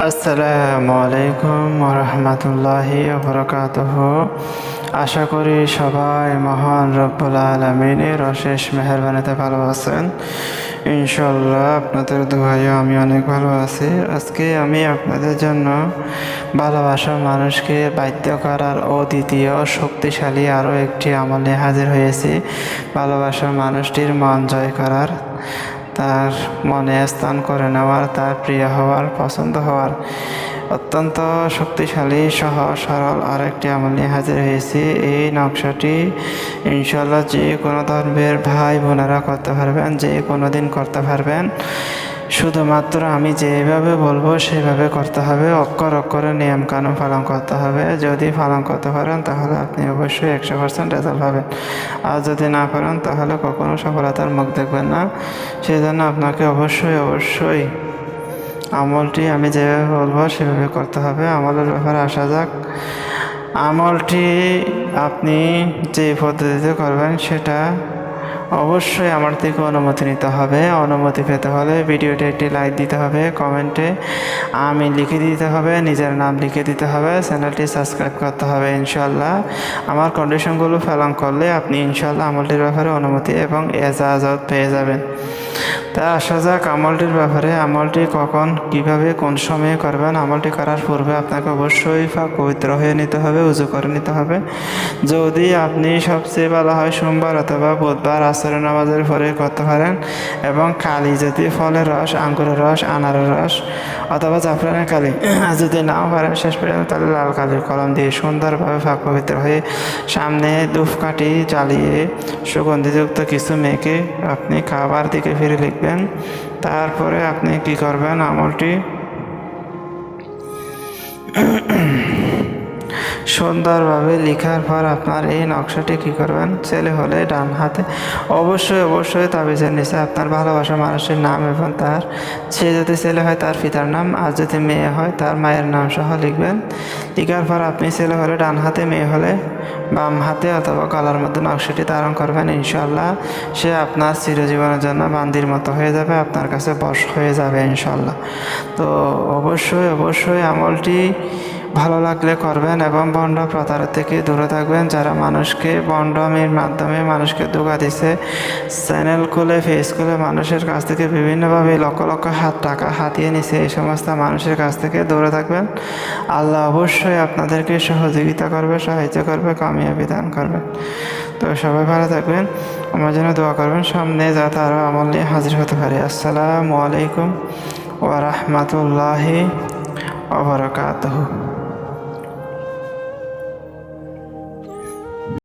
আসসালামু আলাইকুম ওরহমতুল্লাহি ওবরাকাতুহু। আশা করি সবাই মহান রব্বুল আলামিনের অশেষ মেহেরবানিতে ভালো আছেন। ইনশাল্লাহ আপনাদের দোয়ায় আমি অনেক ভালো আছি। আজকে আমি আপনাদের জন্য ভালোবাসা মানুষকে বাধ্য করার অদ্বিতীয় শক্তিশালী আরও একটি আমল নিয়ে হাজির হয়েছি। ভালোবাসার মানুষটির মন জয় করার, তার মনে স্থান করে নেওয়ার, তার প্রিয় হওয়ার, পছন্দ হওয়ার অত্যন্ত শক্তিশালী সহজ সরল আরেকটি আমল নিয়ে হাজির হয়েছি। এই নকশাটি ইনশাল্লাহ যে কোনো ধর্মের ভাই বোনেরা করতে পারবেন, যে কোনো দিন করতে পারবেন। শুধুমাত্র আমি যেভাবে বলবো সেভাবে করতে হবে, অক্ষর অক্ষরে নিয়ম কানুন পালন করতে হবে। যদি পালন করতে পারেন তাহলে আপনি অবশ্যই 100% রেজাল্ট পাবেন, আর যদি না পারেন তাহলে কখনো সফলতার মুখ দেখবেন না। সেই জন্য আপনাকে অবশ্যই আমলটি আমি যেভাবে বলবো সেভাবে করতে হবে। আমলের ব্যাপারে আসা যাক। আমলটি আপনি যে পদ্ধতিতে করবেন সেটা অবশ্যই আমার থেকে অনুমতি নিতে হবে। অনুমতি পেতে হলে ভিডিওতে একটি লাইক দিতে হবে, কমেন্টে আমি লিখে দিতে হবে, নিজের নাম লিখে দিতে হবে, চ্যানেলটি সাবস্ক্রাইব করতে হবে। ইনশাল্লাহ আমার কন্ডিশনগুলো পালন করলে আপনি ইনশাল্লাহ আমলটির ব্যাপারে অনুমতি এবং এজাজত পেয়ে যাবেন। তা আসা যাক আমলটির ব্যাপারে। আমলটি কখন, কিভাবে, কোন সময়ে করবেন। আমলটি করার পূর্বে আপনাকে অবশ্যই পবিত্র হয়ে নিতে হবে, উজু করে নিতে হবে। যদি আপনি সবচেয়ে ভালো হয় সোমবার অথবা বুধবার আসরের নামাজের পরে করতে পারেন, এবং কালি যদি ফলের রস, আঙ্গুরের রস, আনারের রস অথবা জাফরানের কালি যদি নাও পারেন শেষ পর্যন্ত, তাহলে লাল কালির কলম দিয়ে সুন্দরভাবে পবিত্র হয়ে সামনে ধূপকাঠি জ্বালিয়ে সুগন্ধিযুক্ত কিছু মেখে আপনি খাবার দিকে ফিরে লিখবেন। তারপরে আপনি কি করবেন, আমলটি সুন্দরভাবে লেখার পর আপনার এই নকশাটি কী করবেন, ছেলে হলে ডান হাতে অবশ্যই তাবিজের নিচে আপনার ভালোবাসা মানুষের নাম এবং তার, সে যদি ছেলে হয় তার পিতার নাম, আর যদি মেয়ে হয় তার মায়ের নাম সহ লিখবেন। লেখার পর আপনি ছেলে হলে ডান হাতে, মেয়ে হলে বাম হাতে অথবা গলার মধ্যে নকশাটি ধারণ করবেন। ইনশাল্লাহ সে আপনার চিরজীবনের জন্য বান্দির মতো হয়ে যাবে, আপনার কাছে বশ হয়ে যাবে ইনশাল্লাহ। তো অবশ্যই আমলটি ভালো লাগলে করবেন এবং ভণ্ড প্রতারক থেকে দূরে থাকবেন। যারা মানুষকে ভণ্ডামির মাধ্যমে মানুষকে ধোঁকা দিচ্ছে, চ্যানেল খুলে পেজ খুলে মানুষের কাছ থেকে বিভিন্নভাবে লক্ষ টাকা হাতিয়ে নিছে, এই সমস্ত মানুষের কাছ থেকে দূরে থাকবেন। আল্লাহ অবশ্যই আপনাদেরকে সহযোগিতা করবে, সাহায্য করবে, কামিয়াবি দান করবেন। তো সবাই ভালো থাকবেন, আমার জন্য দোয়া করবেন, সামনে যাতে আরও আমল নিয়ে হাজির হতে পারি। আসসালামু আলাইকুম ওয়া রাহমাতুল্লাহি ওয়া বারাকাতুহু।